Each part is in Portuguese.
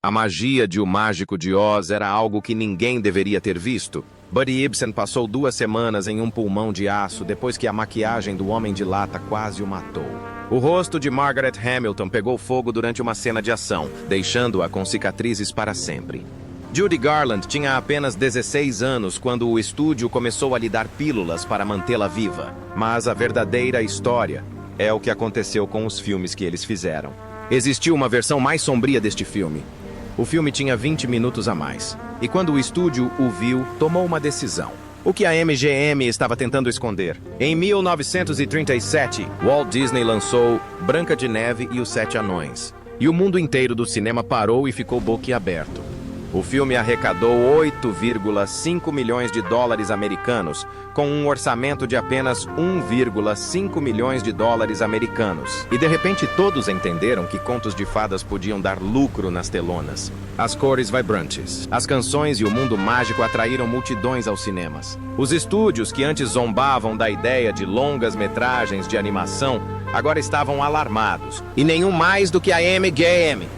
A magia de O Mágico de Oz era algo que ninguém deveria ter visto. Buddy Ibsen passou 2 semanas em um pulmão de aço depois que a maquiagem do Homem de Lata quase o matou. O rosto de Margaret Hamilton pegou fogo durante uma cena de ação, deixando-a com cicatrizes para sempre. Judy Garland tinha apenas 16 anos quando o estúdio começou a lhe dar pílulas para mantê-la viva. Mas a verdadeira história é o que aconteceu com os filmes que eles fizeram. Existiu uma versão mais sombria deste filme. O filme tinha 20 minutos a mais. E quando o estúdio o viu, tomou uma decisão. O que a MGM estava tentando esconder. Em 1937, Walt Disney lançou Branca de Neve e os 7 Anões. E o mundo inteiro do cinema parou e ficou boquiaberto. O filme arrecadou 8,5 milhões de dólares americanos, com um orçamento de apenas 1,5 milhões de dólares americanos. E de repente todos entenderam que contos de fadas podiam dar lucro nas telonas. As cores vibrantes, as canções e o mundo mágico atraíram multidões aos cinemas. Os estúdios que antes zombavam da ideia de longas metragens de animação, agora estavam alarmados. E nenhum mais do que a MGM.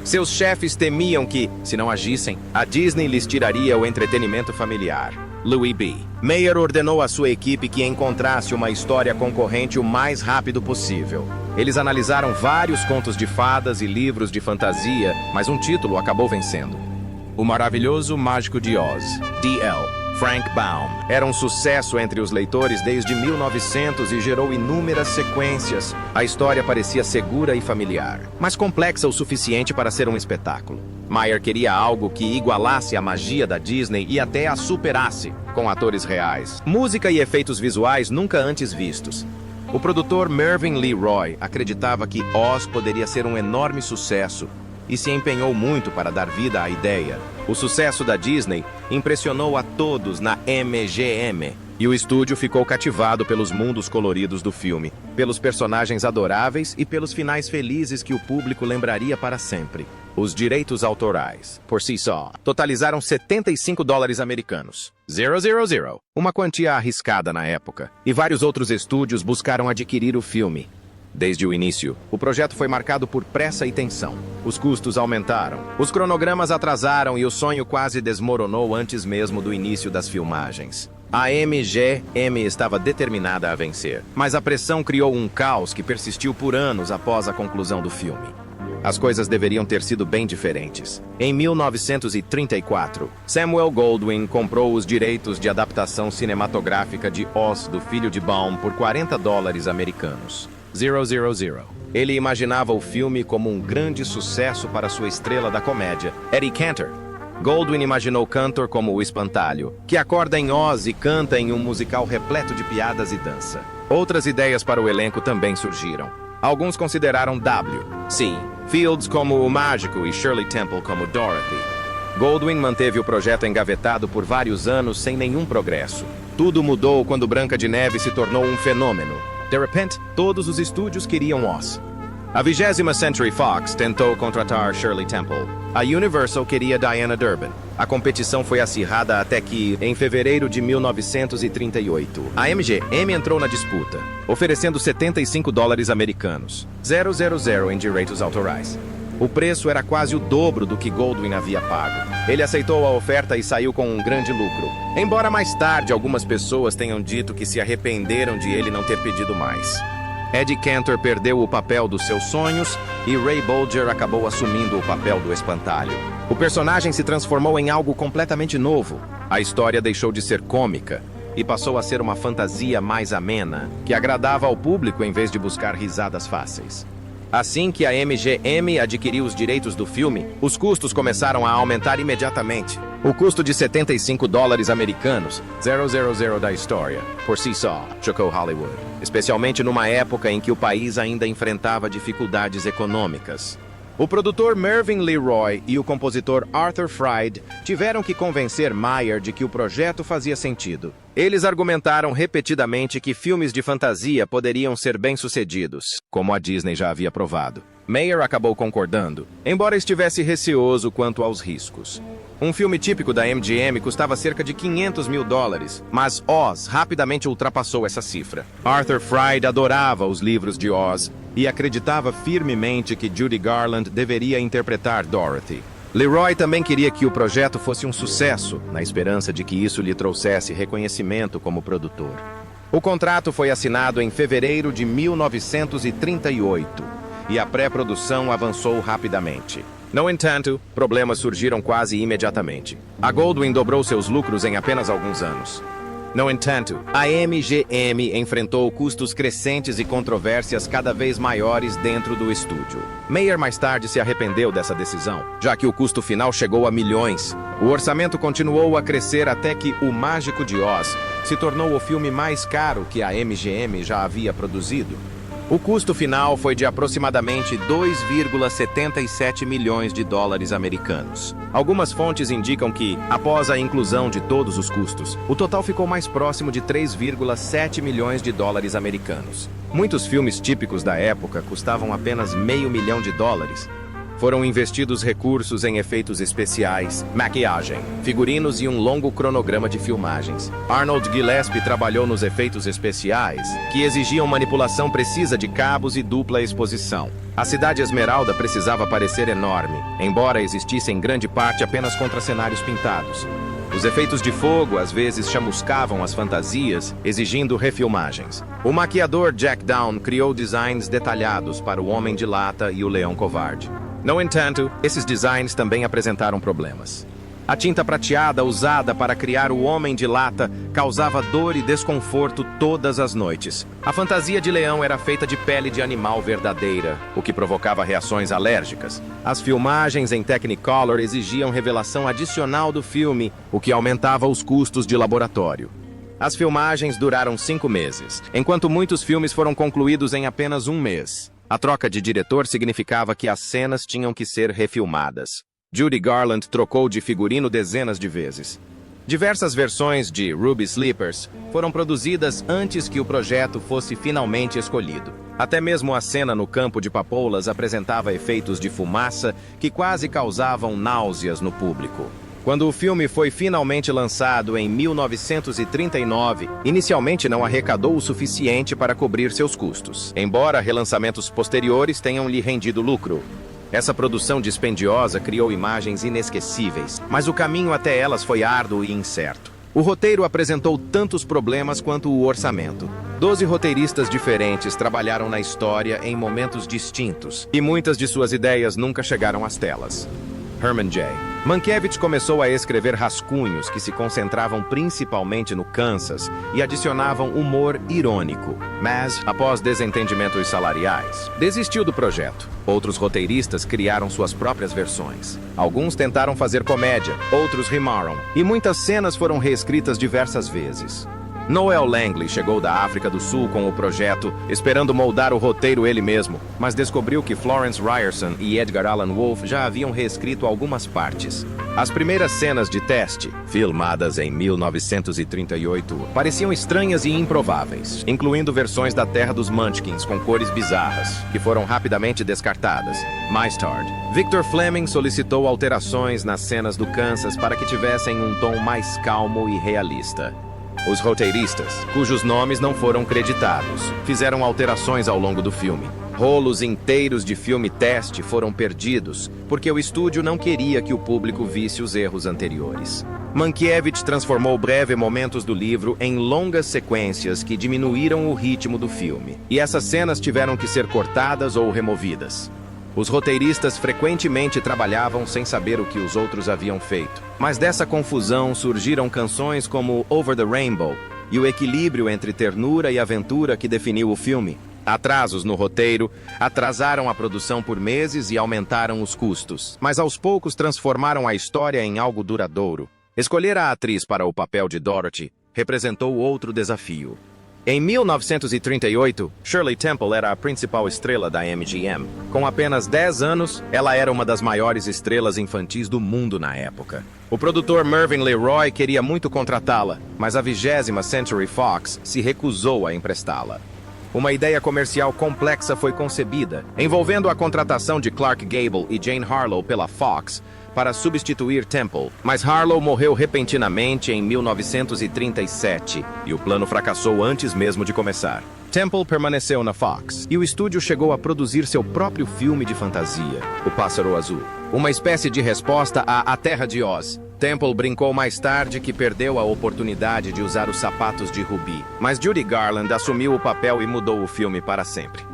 Seus chefes temiam que, se não agissem, a Disney lhes tiraria o entretenimento familiar. Louis B. Mayer ordenou à sua equipe que encontrasse uma história concorrente o mais rápido possível. Eles analisaram vários contos de fadas e livros de fantasia, mas um título acabou vencendo. O Maravilhoso Mágico de Oz, D.L. Frank Baum. Era um sucesso entre os leitores desde 1900 e gerou inúmeras sequências. A história parecia segura e familiar, mas complexa o suficiente para ser um espetáculo. Mayer queria algo que igualasse a magia da Disney e até a superasse, com atores reais, música e efeitos visuais nunca antes vistos. O produtor Mervyn LeRoy acreditava que Oz poderia ser um enorme sucesso e se empenhou muito para dar vida à ideia. O sucesso da Disney impressionou a todos na MGM, e o estúdio ficou cativado pelos mundos coloridos do filme, pelos personagens adoráveis e pelos finais felizes que o público lembraria para sempre. Os direitos autorais, por si só, totalizaram 75 dólares americanos. 000, uma quantia arriscada na época, e vários outros estúdios buscaram adquirir o filme. Desde o início, o projeto foi marcado por pressa e tensão. Os custos aumentaram, os cronogramas atrasaram e o sonho quase desmoronou antes mesmo do início das filmagens. A MGM estava determinada a vencer, mas a pressão criou um caos que persistiu por anos após a conclusão do filme. As coisas deveriam ter sido bem diferentes. Em 1934, Samuel Goldwyn comprou os direitos de adaptação cinematográfica de Oz do Filho de Baum por 40 dólares americanos. 000. Ele imaginava o filme como um grande sucesso para sua estrela da comédia, Eddie Cantor. Goldwyn imaginou Cantor como o espantalho, que acorda em Oz e canta em um musical repleto de piadas e dança. Outras ideias para o elenco também surgiram. Alguns consideraram W.C. Fields como o Mágico e Shirley Temple como Dorothy. Goldwyn manteve o projeto engavetado por vários anos sem nenhum progresso. Tudo mudou quando Branca de Neve se tornou um fenômeno. De repente, todos os estúdios queriam Oz. A 20ª Century Fox tentou contratar Shirley Temple. A Universal queria Diana Durbin. A competição foi acirrada até que, em fevereiro de 1938, a MGM entrou na disputa, oferecendo 75 dólares americanos, 000 em direitos autorais. O preço era quase o dobro do que Goldwyn havia pago. Ele aceitou a oferta e saiu com um grande lucro. Embora mais tarde algumas pessoas tenham dito que se arrependeram de ele não ter pedido mais. Eddie Cantor perdeu o papel dos seus sonhos e Ray Bolger acabou assumindo o papel do espantalho. O personagem se transformou em algo completamente novo. A história deixou de ser cômica e passou a ser uma fantasia mais amena, que agradava ao público em vez de buscar risadas fáceis. Assim que a MGM adquiriu os direitos do filme, os custos começaram a aumentar imediatamente. O custo de 75 dólares americanos, 000 da história, por si só, chocou Hollywood. Especialmente numa época em que o país ainda enfrentava dificuldades econômicas. O produtor Mervyn LeRoy e o compositor Arthur Freed tiveram que convencer Mayer de que o projeto fazia sentido. Eles argumentaram repetidamente que filmes de fantasia poderiam ser bem-sucedidos, como a Disney já havia provado. Mayer acabou concordando, embora estivesse receoso quanto aos riscos. Um filme típico da MGM custava cerca de 500 mil dólares, mas Oz rapidamente ultrapassou essa cifra. Arthur Freed adorava os livros de Oz e acreditava firmemente que Judy Garland deveria interpretar Dorothy. Leroy também queria que o projeto fosse um sucesso, na esperança de que isso lhe trouxesse reconhecimento como produtor. O contrato foi assinado em fevereiro de 1938 e a pré-produção avançou rapidamente. No entanto, problemas surgiram quase imediatamente. A Goldwyn dobrou seus lucros em apenas alguns anos. No entanto, a MGM enfrentou custos crescentes e controvérsias cada vez maiores dentro do estúdio. Mayer mais tarde se arrependeu dessa decisão, já que o custo final chegou a milhões. O orçamento continuou a crescer até que O Mágico de Oz se tornou o filme mais caro que a MGM já havia produzido. O custo final foi de aproximadamente 2,77 milhões de dólares americanos. Algumas fontes indicam que, após a inclusão de todos os custos, o total ficou mais próximo de 3,7 milhões de dólares americanos. Muitos filmes típicos da época custavam apenas $500 mil. Foram investidos recursos em efeitos especiais, maquiagem, figurinos e um longo cronograma de filmagens. Arnold Gillespie trabalhou nos efeitos especiais, que exigiam manipulação precisa de cabos e dupla exposição. A Cidade Esmeralda precisava parecer enorme, embora existisse em grande parte apenas contracenários pintados. Os efeitos de fogo às vezes chamuscavam as fantasias, exigindo refilmagens. O maquiador Jack Down criou designs detalhados para o Homem de Lata e o Leão Covarde. No entanto, esses designs também apresentaram problemas. A tinta prateada usada para criar o Homem de Lata causava dor e desconforto todas as noites. A fantasia de leão era feita de pele de animal verdadeira, o que provocava reações alérgicas. As filmagens em Technicolor exigiam revelação adicional do filme, o que aumentava os custos de laboratório. As filmagens duraram 5 meses, enquanto muitos filmes foram concluídos em apenas 1 mês. A troca de diretor significava que as cenas tinham que ser refilmadas. Judy Garland trocou de figurino dezenas de vezes. Diversas versões de Ruby Slippers foram produzidas antes que o projeto fosse finalmente escolhido. Até mesmo a cena no campo de papoulas apresentava efeitos de fumaça que quase causavam náuseas no público. Quando o filme foi finalmente lançado em 1939, inicialmente não arrecadou o suficiente para cobrir seus custos, embora relançamentos posteriores tenham lhe rendido lucro. Essa produção dispendiosa criou imagens inesquecíveis, mas o caminho até elas foi árduo e incerto. O roteiro apresentou tantos problemas quanto o orçamento. 12 roteiristas diferentes trabalharam na história em momentos distintos, e muitas de suas ideias nunca chegaram às telas. Herman J. Mankiewicz começou a escrever rascunhos que se concentravam principalmente no Kansas e adicionavam humor irônico, mas, após desentendimentos salariais, desistiu do projeto. Outros roteiristas criaram suas próprias versões. Alguns tentaram fazer comédia, outros rimaram, e muitas cenas foram reescritas diversas vezes. Noel Langley chegou da África do Sul com o projeto, esperando moldar o roteiro ele mesmo, mas descobriu que Florence Ryerson e Edgar Allan Wolfe já haviam reescrito algumas partes. As primeiras cenas de teste, filmadas em 1938, pareciam estranhas e improváveis, incluindo versões da Terra dos Munchkins com cores bizarras, que foram rapidamente descartadas. Mais tarde, Victor Fleming solicitou alterações nas cenas do Kansas para que tivessem um tom mais calmo e realista. Os roteiristas, cujos nomes não foram creditados, fizeram alterações ao longo do filme. Rolos inteiros de filme teste foram perdidos, porque o estúdio não queria que o público visse os erros anteriores. Mankiewicz transformou breves momentos do livro em longas sequências que diminuíram o ritmo do filme, e essas cenas tiveram que ser cortadas ou removidas. Os roteiristas frequentemente trabalhavam sem saber o que os outros haviam feito. Mas dessa confusão surgiram canções como Over the Rainbow e o equilíbrio entre ternura e aventura que definiu o filme. Atrasos no roteiro atrasaram a produção por meses e aumentaram os custos, mas aos poucos transformaram a história em algo duradouro. Escolher a atriz para o papel de Dorothy representou outro desafio. Em 1938, Shirley Temple era a principal estrela da MGM. Com apenas 10 anos, ela era uma das maiores estrelas infantis do mundo na época. O produtor Mervyn LeRoy queria muito contratá-la, mas a 20ª Century Fox se recusou a emprestá-la. Uma ideia comercial complexa foi concebida, envolvendo a contratação de Clark Gable e Jane Harlow pela Fox, para substituir Temple, mas Harlow morreu repentinamente em 1937 e o plano fracassou antes mesmo de começar. Temple permaneceu na Fox e o estúdio chegou a produzir seu próprio filme de fantasia, O Pássaro Azul, uma espécie de resposta a A Terra de Oz. Temple brincou mais tarde que perdeu a oportunidade de usar os sapatos de Ruby, mas Judy Garland assumiu o papel e mudou o filme para sempre.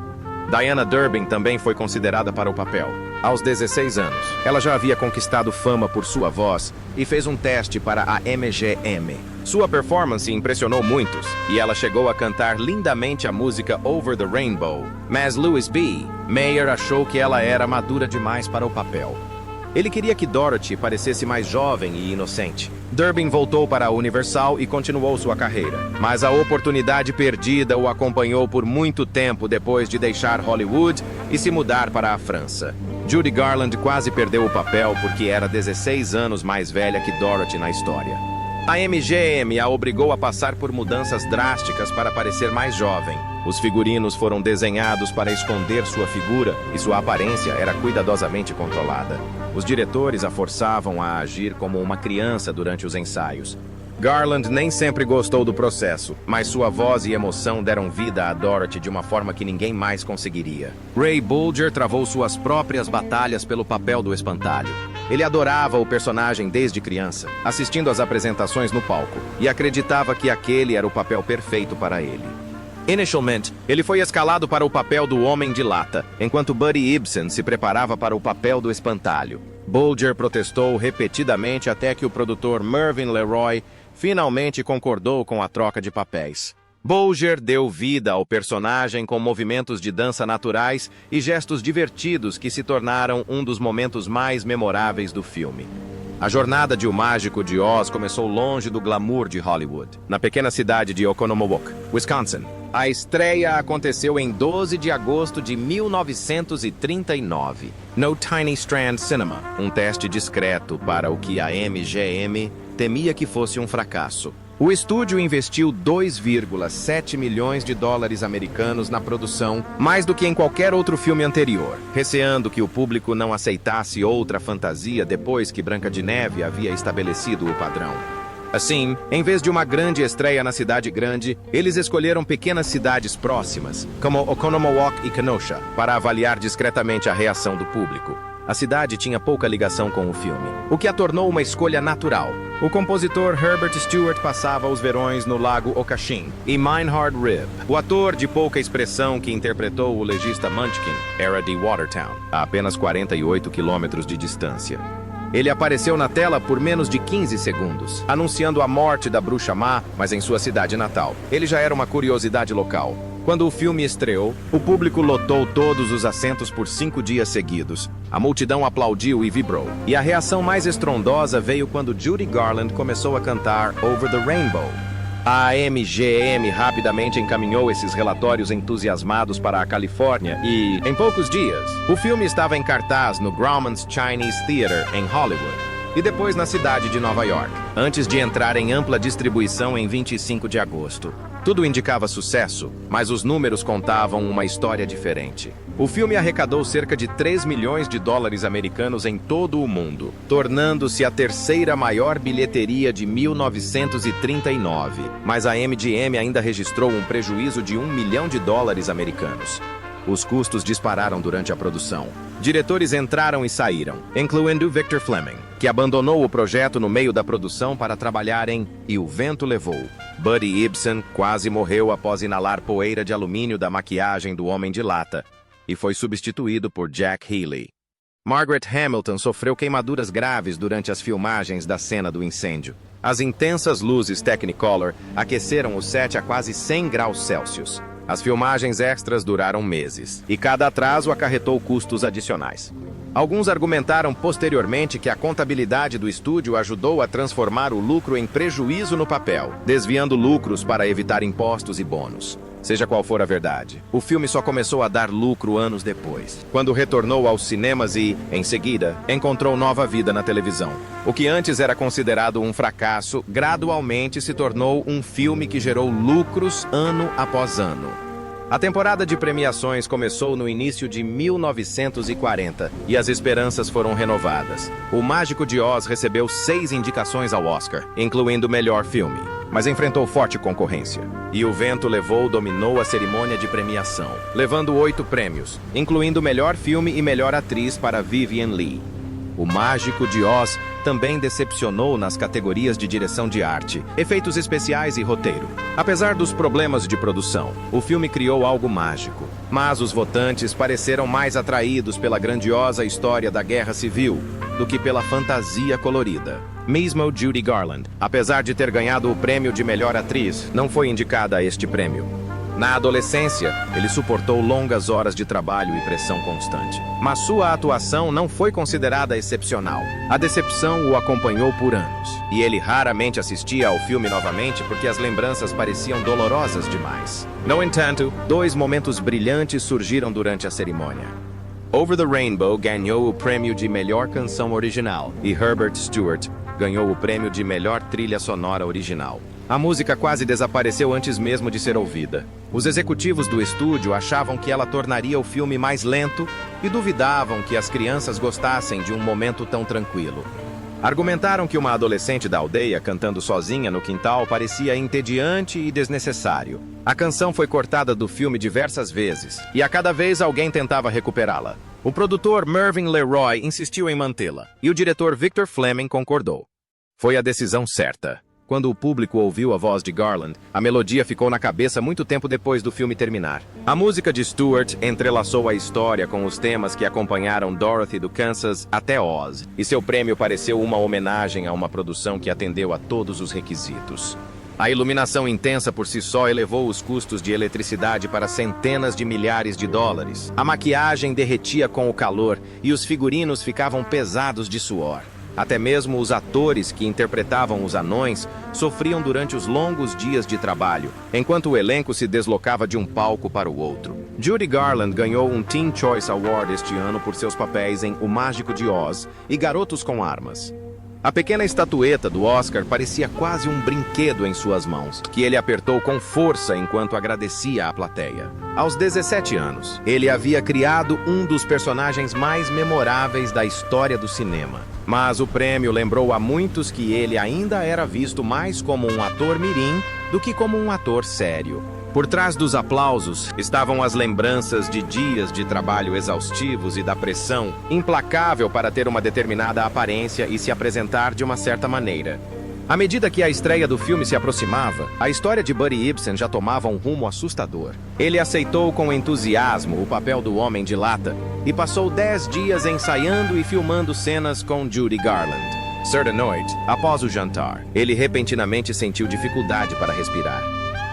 Diana Durbin também foi considerada para o papel. Aos 16 anos, ela já havia conquistado fama por sua voz e fez um teste para a MGM. Sua performance impressionou muitos e ela chegou a cantar lindamente a música Over the Rainbow. Mas Louis B. Mayer achou que ela era madura demais para o papel. Ele queria que Dorothy parecesse mais jovem e inocente. Durbin voltou para a Universal e continuou sua carreira, mas a oportunidade perdida o acompanhou por muito tempo depois de deixar Hollywood e se mudar para a França. Judy Garland quase perdeu o papel porque era 16 anos mais velha que Dorothy na história. A MGM a obrigou a passar por mudanças drásticas para parecer mais jovem. Os figurinos foram desenhados para esconder sua figura e sua aparência era cuidadosamente controlada. Os diretores a forçavam a agir como uma criança durante os ensaios. Garland nem sempre gostou do processo, mas sua voz e emoção deram vida a Dorothy de uma forma que ninguém mais conseguiria. Ray Bolger travou suas próprias batalhas pelo papel do espantalho. Ele adorava o personagem desde criança, assistindo às apresentações no palco, e acreditava que aquele era o papel perfeito para ele. Inicialmente, ele foi escalado para o papel do Homem de Lata, enquanto Buddy Ibsen se preparava para o papel do espantalho. Bolger protestou repetidamente até que o produtor Mervyn LeRoy finalmente concordou com a troca de papéis. Bolger deu vida ao personagem com movimentos de dança naturais e gestos divertidos que se tornaram um dos momentos mais memoráveis do filme. A jornada de O Mágico de Oz começou longe do glamour de Hollywood, na pequena cidade de Oconomowoc, Wisconsin. A estreia aconteceu em 12 de agosto de 1939, no Tiny Strand Cinema, um teste discreto para o que a MGM temia que fosse um fracasso. O estúdio investiu 2,7 milhões de dólares americanos na produção, mais do que em qualquer outro filme anterior, receando que o público não aceitasse outra fantasia depois que Branca de Neve havia estabelecido o padrão. Assim, em vez de uma grande estreia na cidade grande, eles escolheram pequenas cidades próximas, como Oconomowoc e Kenosha, para avaliar discretamente a reação do público. A cidade tinha pouca ligação com o filme, o que a tornou uma escolha natural. O compositor Herbert Stewart passava os verões no lago Ocachim, e Meinhard Rib, o ator de pouca expressão que interpretou o legista Munchkin, era de Watertown, a apenas 48 quilômetros de distância. Ele apareceu na tela por menos de 15 segundos, anunciando a morte da bruxa má, mas em sua cidade natal. Ele já era uma curiosidade local. Quando o filme estreou, o público lotou todos os assentos por 5 dias seguidos. A multidão aplaudiu e vibrou. E a reação mais estrondosa veio quando Judy Garland começou a cantar Over the Rainbow. A MGM rapidamente encaminhou esses relatórios entusiasmados para a Califórnia e, em poucos dias, o filme estava em cartaz no Grauman's Chinese Theatre, em Hollywood, e depois na cidade de Nova York, antes de entrar em ampla distribuição em 25 de agosto. Tudo indicava sucesso, mas os números contavam uma história diferente. O filme arrecadou cerca de 3 milhões de dólares americanos em todo o mundo, tornando-se a terceira maior bilheteria de 1939, mas a MGM ainda registrou um prejuízo de 1 milhão de dólares americanos. Os custos dispararam durante a produção. Diretores entraram e saíram, incluindo Victor Fleming, que abandonou o projeto no meio da produção para trabalhar em E o Vento Levou. Buddy Ibsen quase morreu após inalar poeira de alumínio da maquiagem do Homem de Lata e foi substituído por Jack Healy. Margaret Hamilton sofreu queimaduras graves durante as filmagens da cena do incêndio. As intensas luzes Technicolor aqueceram o set a quase 100 graus Celsius. As filmagens extras duraram meses, e cada atraso acarretou custos adicionais. Alguns argumentaram posteriormente que a contabilidade do estúdio ajudou a transformar o lucro em prejuízo no papel, desviando lucros para evitar impostos e bônus. Seja qual for a verdade, o filme só começou a dar lucro anos depois, quando retornou aos cinemas e, em seguida, encontrou nova vida na televisão. O que antes era considerado um fracasso, gradualmente se tornou um filme que gerou lucros ano após ano. A temporada de premiações começou no início de 1940 e as esperanças foram renovadas. O Mágico de Oz recebeu 6 indicações ao Oscar, incluindo melhor filme, mas enfrentou forte concorrência. E O Vento Levou dominou a cerimônia de premiação, levando 8 prêmios, incluindo melhor filme e melhor atriz para Vivien Leigh. O Mágico de Oz também decepcionou nas categorias de direção de arte, efeitos especiais e roteiro. Apesar dos problemas de produção, o filme criou algo mágico. Mas os votantes pareceram mais atraídos pela grandiosa história da Guerra Civil do que pela fantasia colorida. Mesmo Judy Garland, apesar de ter ganhado o prêmio de melhor atriz, não foi indicada a este prêmio. Na adolescência, ele suportou longas horas de trabalho e pressão constante. Mas sua atuação não foi considerada excepcional. A decepção o acompanhou por anos. E ele raramente assistia ao filme novamente porque as lembranças pareciam dolorosas demais. No entanto, 2 momentos brilhantes surgiram durante a cerimônia. Over the Rainbow ganhou o prêmio de melhor canção original e Herbert Stewart ganhou o prêmio de melhor trilha sonora original. A música quase desapareceu antes mesmo de ser ouvida. Os executivos do estúdio achavam que ela tornaria o filme mais lento e duvidavam que as crianças gostassem de um momento tão tranquilo. Argumentaram que uma adolescente da aldeia cantando sozinha no quintal parecia entediante e desnecessário. A canção foi cortada do filme diversas vezes, e a cada vez alguém tentava recuperá-la. O produtor Mervyn LeRoy insistiu em mantê-la, e o diretor Victor Fleming concordou. Foi a decisão certa. Quando o público ouviu a voz de Garland, a melodia ficou na cabeça muito tempo depois do filme terminar. A música de Stewart entrelaçou a história com os temas que acompanharam Dorothy do Kansas até Oz, e seu prêmio pareceu uma homenagem a uma produção que atendeu a todos os requisitos. A iluminação intensa por si só elevou os custos de eletricidade para centenas de milhares de dólares. A maquiagem derretia com o calor e os figurinos ficavam pesados de suor. Até mesmo os atores que interpretavam os anões sofriam durante os longos dias de trabalho, enquanto o elenco se deslocava de um palco para o outro. Judy Garland ganhou um Teen Choice Award este ano por seus papéis em O Mágico de Oz e Garotos com Armas. A pequena estatueta do Oscar parecia quase um brinquedo em suas mãos, que ele apertou com força enquanto agradecia à plateia. Aos 17 anos, ele havia criado um dos personagens mais memoráveis da história do cinema. Mas o prêmio lembrou a muitos que ele ainda era visto mais como um ator mirim do que como um ator sério. Por trás dos aplausos estavam as lembranças de dias de trabalho exaustivos e da pressão implacável para ter uma determinada aparência e se apresentar de uma certa maneira. À medida que a estreia do filme se aproximava, a história de Buddy Ibsen já tomava um rumo assustador. Ele aceitou com entusiasmo o papel do Homem de Lata e passou 10 dias ensaiando e filmando cenas com Judy Garland. Certa noite, após o jantar, ele repentinamente sentiu dificuldade para respirar.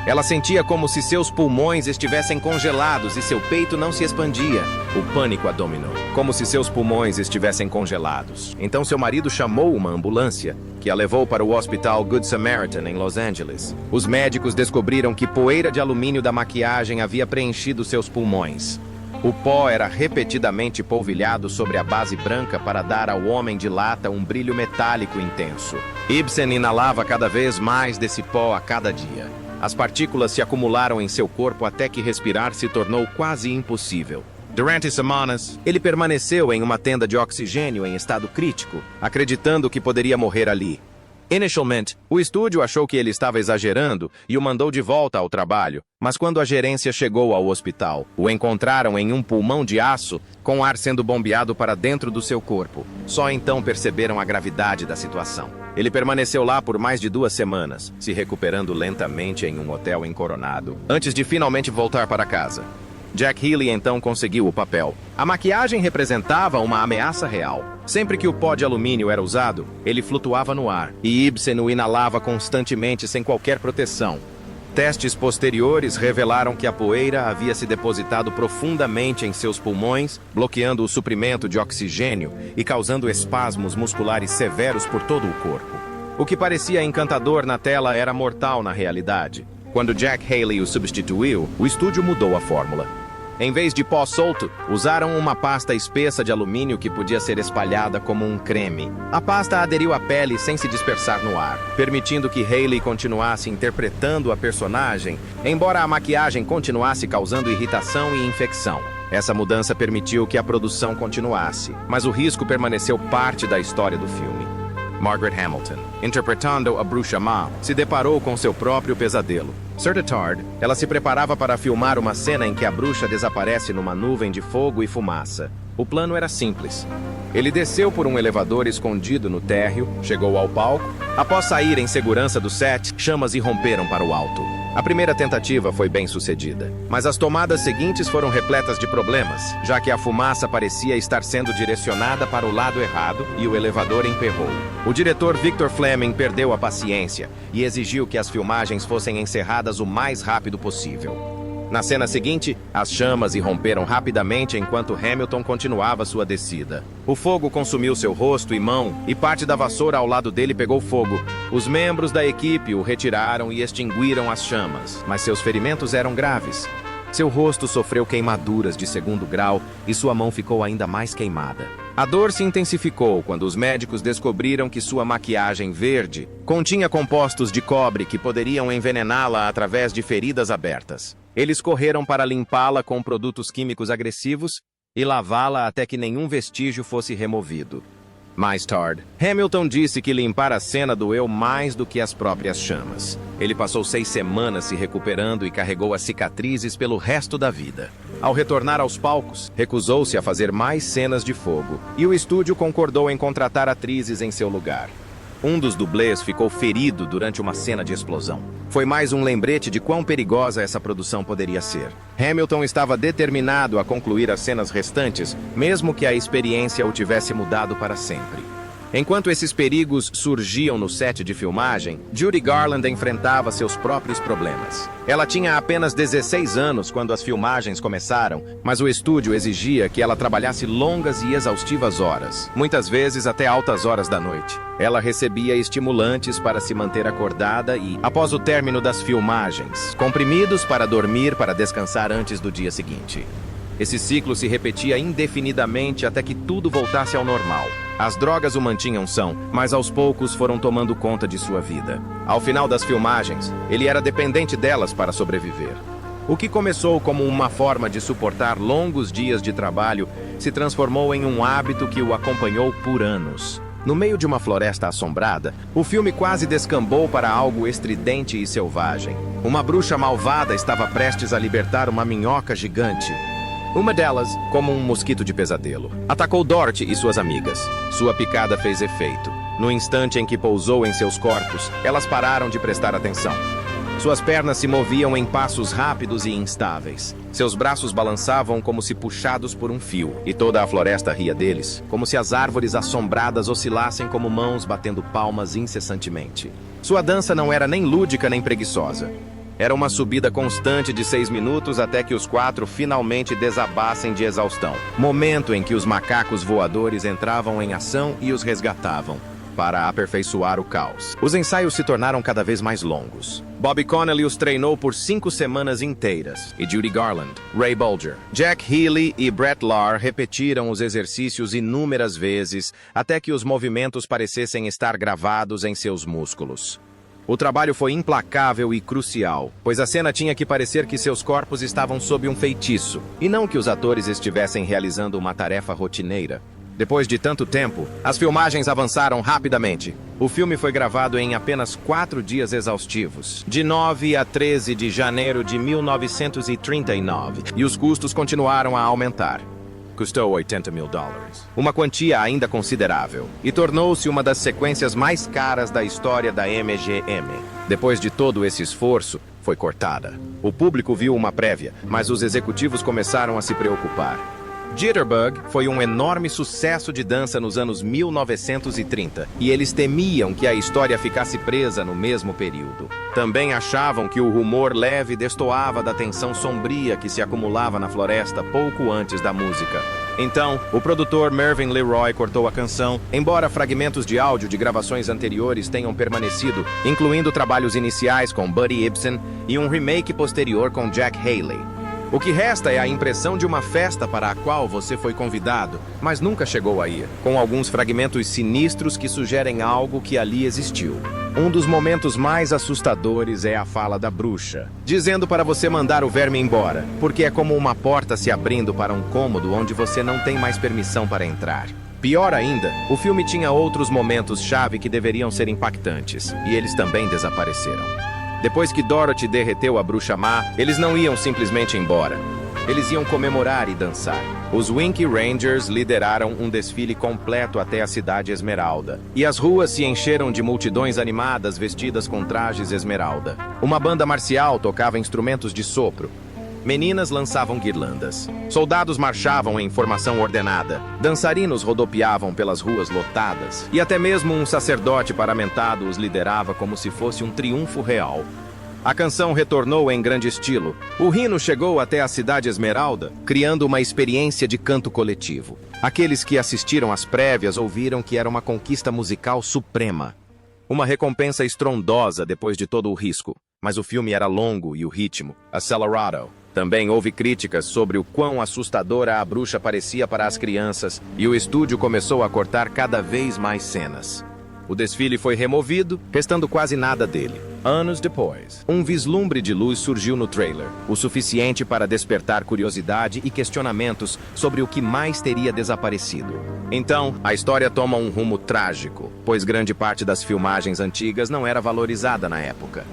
Ela sentia como se seus pulmões estivessem congelados e seu peito não se expandia. O pânico a dominou, como se seus pulmões estivessem congelados. Então seu marido chamou uma ambulância, que a levou para o Hospital Good Samaritan, em Los Angeles. Os médicos descobriram que poeira de alumínio da maquiagem havia preenchido seus pulmões. O pó era repetidamente polvilhado sobre a base branca para dar ao Homem de Lata um brilho metálico intenso. Ibsen inalava cada vez mais desse pó a cada dia. As partículas se acumularam em seu corpo até que respirar se tornou quase impossível. Durante semanas, ele permaneceu em uma tenda de oxigênio em estado crítico, acreditando que poderia morrer ali. Inicialmente, o estúdio achou que ele estava exagerando e o mandou de volta ao trabalho, mas quando a gerência chegou ao hospital, o encontraram em um pulmão de aço, com ar sendo bombeado para dentro do seu corpo. Só então perceberam a gravidade da situação. Ele permaneceu lá por mais de 2 semanas, se recuperando lentamente em um hotel em Coronado, antes de finalmente voltar para casa. Jack Healy então conseguiu o papel. A maquiagem representava uma ameaça real. Sempre que o pó de alumínio era usado, ele flutuava no ar, e Ibsen o inalava constantemente sem qualquer proteção. Testes posteriores revelaram que a poeira havia se depositado profundamente em seus pulmões, bloqueando o suprimento de oxigênio e causando espasmos musculares severos por todo o corpo. O que parecia encantador na tela era mortal na realidade. Quando Jack Haley o substituiu, o estúdio mudou a fórmula. Em vez de pó solto, usaram uma pasta espessa de alumínio que podia ser espalhada como um creme. A pasta aderiu à pele sem se dispersar no ar, permitindo que Hayley continuasse interpretando a personagem, embora a maquiagem continuasse causando irritação e infecção. Essa mudança permitiu que a produção continuasse, mas o risco permaneceu parte da história do filme. Margaret Hamilton, interpretando a bruxa má, se deparou com seu próprio pesadelo. Certa tarde, ela se preparava para filmar uma cena em que a bruxa desaparece numa nuvem de fogo e fumaça. O plano era simples. Ele desceu por um elevador escondido no térreo, chegou ao palco. Após sair em segurança do set, chamas irromperam para o alto. A primeira tentativa foi bem sucedida, mas as tomadas seguintes foram repletas de problemas, já que a fumaça parecia estar sendo direcionada para o lado errado e o elevador emperrou. O diretor Victor Fleming perdeu a paciência e exigiu que as filmagens fossem encerradas o mais rápido possível. Na cena seguinte, as chamas irromperam rapidamente enquanto Hamilton continuava sua descida. O fogo consumiu seu rosto e mão, e parte da vassoura ao lado dele pegou fogo. Os membros da equipe o retiraram e extinguiram as chamas, mas seus ferimentos eram graves. Seu rosto sofreu queimaduras de 2º grau e sua mão ficou ainda mais queimada. A dor se intensificou quando os médicos descobriram que sua maquiagem verde continha compostos de cobre que poderiam envenená-la através de feridas abertas. Eles correram para limpá-la com produtos químicos agressivos e lavá-la até que nenhum vestígio fosse removido. Mais tarde, Hamilton disse que limpar a cena doeu mais do que as próprias chamas. Ele passou 6 semanas se recuperando e carregou as cicatrizes pelo resto da vida. Ao retornar aos palcos, recusou-se a fazer mais cenas de fogo, e o estúdio concordou em contratar atrizes em seu lugar. Um dos dublês ficou ferido durante uma cena de explosão. Foi mais um lembrete de quão perigosa essa produção poderia ser. Hamilton estava determinado a concluir as cenas restantes, mesmo que a experiência o tivesse mudado para sempre. Enquanto esses perigos surgiam no set de filmagem, Judy Garland enfrentava seus próprios problemas. Ela tinha apenas 16 anos quando as filmagens começaram, mas o estúdio exigia que ela trabalhasse longas e exaustivas horas, muitas vezes até altas horas da noite. Ela recebia estimulantes para se manter acordada e, após o término das filmagens, comprimidos para dormir para descansar antes do dia seguinte. Esse ciclo se repetia indefinidamente até que tudo voltasse ao normal. As drogas o mantinham são, mas aos poucos foram tomando conta de sua vida. Ao final das filmagens, ele era dependente delas para sobreviver. O que começou como uma forma de suportar longos dias de trabalho se transformou em um hábito que o acompanhou por anos. No meio de uma floresta assombrada, o filme quase descambou para algo estridente e selvagem. Uma bruxa malvada estava prestes a libertar uma minhoca gigante. Uma delas, como um mosquito de pesadelo, atacou Dorothy e suas amigas. Sua picada fez efeito. No instante em que pousou em seus corpos, elas pararam de prestar atenção. Suas pernas se moviam em passos rápidos e instáveis. Seus braços balançavam como se puxados por um fio, e toda a floresta ria deles, como se as árvores assombradas oscilassem como mãos batendo palmas incessantemente. Sua dança não era nem lúdica nem preguiçosa. Era uma subida constante de 6 minutos até que os 4 finalmente desabassem de exaustão. Momento em que os macacos voadores entravam em ação e os resgatavam, para aperfeiçoar o caos. Os ensaios se tornaram cada vez mais longos. Bobby Connelly os treinou por 5 semanas inteiras, e Judy Garland, Ray Bolger, Jack Healy e Brett Lahr repetiram os exercícios inúmeras vezes até que os movimentos parecessem estar gravados em seus músculos. O trabalho foi implacável e crucial, pois a cena tinha que parecer que seus corpos estavam sob um feitiço, e não que os atores estivessem realizando uma tarefa rotineira. Depois de tanto tempo, as filmagens avançaram rapidamente. O filme foi gravado em apenas 4 dias exaustivos, de 9 a 13 de janeiro de 1939, e os custos continuaram a aumentar. Custou $80 mil, uma quantia ainda considerável, e tornou-se uma das sequências mais caras da história da MGM. Depois de todo esse esforço, foi cortada. O público viu uma prévia, mas os executivos começaram a se preocupar. Jitterbug foi um enorme sucesso de dança nos anos 1930, e eles temiam que a história ficasse presa no mesmo período. Também achavam que o rumor leve destoava da tensão sombria que se acumulava na floresta pouco antes da música. Então, o produtor Mervyn LeRoy cortou a canção, embora fragmentos de áudio de gravações anteriores tenham permanecido, incluindo trabalhos iniciais com Buddy Ibsen e um remake posterior com Jack Haley. O que resta é a impressão de uma festa para a qual você foi convidado, mas nunca chegou a ir, com alguns fragmentos sinistros que sugerem algo que ali existiu. Um dos momentos mais assustadores é a fala da bruxa, dizendo para você mandar o verme embora, porque é como uma porta se abrindo para um cômodo onde você não tem mais permissão para entrar. Pior ainda, o filme tinha outros momentos-chave que deveriam ser impactantes, e eles também desapareceram. Depois que Dorothy derreteu a bruxa má, eles não iam simplesmente embora. Eles iam comemorar e dançar. Os Winky Rangers lideraram um desfile completo até a cidade Esmeralda. E as ruas se encheram de multidões animadas vestidas com trajes esmeralda. Uma banda marcial tocava instrumentos de sopro. Meninas lançavam guirlandas. Soldados marchavam em formação ordenada. Dançarinos rodopiavam pelas ruas lotadas. E até mesmo um sacerdote paramentado os liderava como se fosse um triunfo real. A canção retornou em grande estilo. O hino chegou até a cidade Esmeralda, criando uma experiência de canto coletivo. Aqueles que assistiram às prévias ouviram que era uma conquista musical suprema. Uma recompensa estrondosa depois de todo o risco. Mas o filme era longo e o ritmo, acelerado. Também houve críticas sobre o quão assustadora a bruxa parecia para as crianças, e o estúdio começou a cortar cada vez mais cenas. O desfile foi removido, restando quase nada dele. Anos depois, um vislumbre de luz surgiu no trailer, o suficiente para despertar curiosidade e questionamentos sobre o que mais teria desaparecido. Então, a história toma um rumo trágico, pois grande parte das filmagens antigas não era valorizada na época.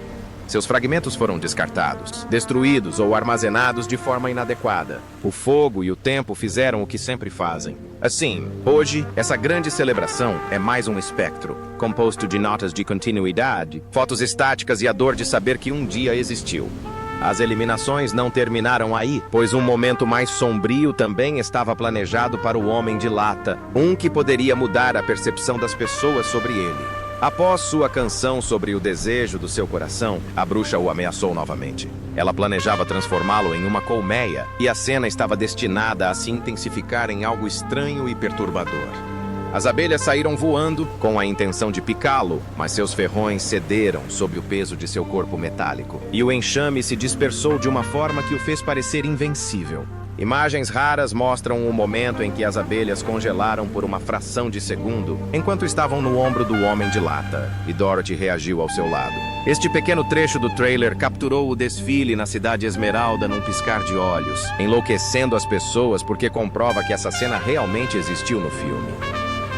Seus fragmentos foram descartados, destruídos ou armazenados de forma inadequada. O fogo e o tempo fizeram o que sempre fazem. Assim, hoje, essa grande celebração é mais um espectro, composto de notas de continuidade, fotos estáticas e a dor de saber que um dia existiu. As eliminações não terminaram aí, pois um momento mais sombrio também estava planejado para o Homem de Lata, um que poderia mudar a percepção das pessoas sobre ele. Após sua canção sobre o desejo do seu coração, a bruxa o ameaçou novamente. Ela planejava transformá-lo em uma colmeia, e a cena estava destinada a se intensificar em algo estranho e perturbador. As abelhas saíram voando com a intenção de picá-lo, mas seus ferrões cederam sob o peso de seu corpo metálico, e o enxame se dispersou de uma forma que o fez parecer invencível. Imagens raras mostram o momento em que as abelhas congelaram por uma fração de segundo, enquanto estavam no ombro do Homem de Lata, e Dorothy reagiu ao seu lado. Este pequeno trecho do trailer capturou o desfile na cidade Esmeralda num piscar de olhos, enlouquecendo as pessoas porque comprova que essa cena realmente existiu no filme.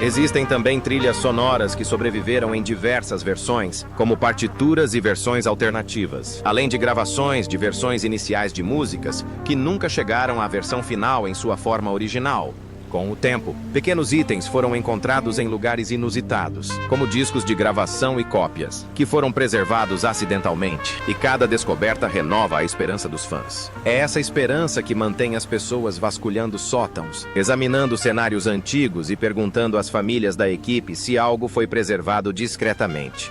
Existem também trilhas sonoras que sobreviveram em diversas versões, como partituras e versões alternativas, além de gravações de versões iniciais de músicas que nunca chegaram à versão final em sua forma original. Com o tempo, pequenos itens foram encontrados em lugares inusitados, como discos de gravação e cópias, que foram preservados acidentalmente, e cada descoberta renova a esperança dos fãs. É essa esperança que mantém as pessoas vasculhando sótãos, examinando cenários antigos e perguntando às famílias da equipe se algo foi preservado discretamente.